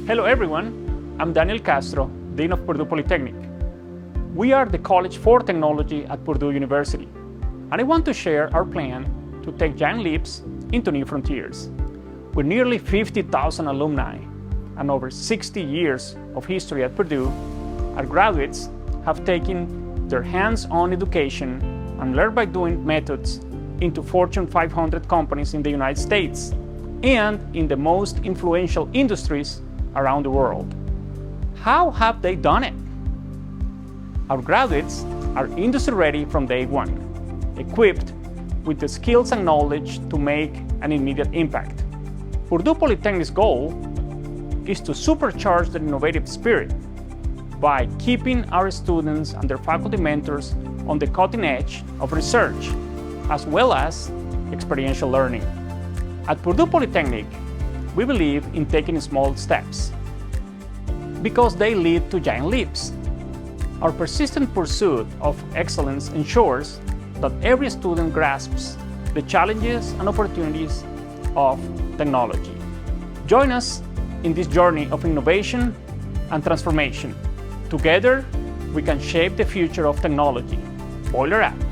Hello everyone, I'm Daniel Castro, Dean of Purdue Polytechnic. We are the College for Technology at Purdue University, and I want to share our plan to take giant leaps into new frontiers. With nearly 50,000 alumni and over 60 years of history at Purdue, our graduates have taken their hands-on education and learn-by-doing methods into Fortune 500 companies in the United States and in the most influential industries around the world. How have they done it? Our graduates are industry ready from day one, equipped with the skills and knowledge to make an immediate impact. Purdue Polytechnic's goal is to supercharge their innovative spirit by keeping our students and their faculty mentors on the cutting edge of research, as well as experiential learning. At Purdue Polytechnic, we believe in taking small steps because they lead to giant leaps. Our persistent pursuit of excellence ensures that every student grasps the challenges and opportunities of technology. Join us in this journey of innovation and transformation. Together, we can shape the future of technology. Boiler up!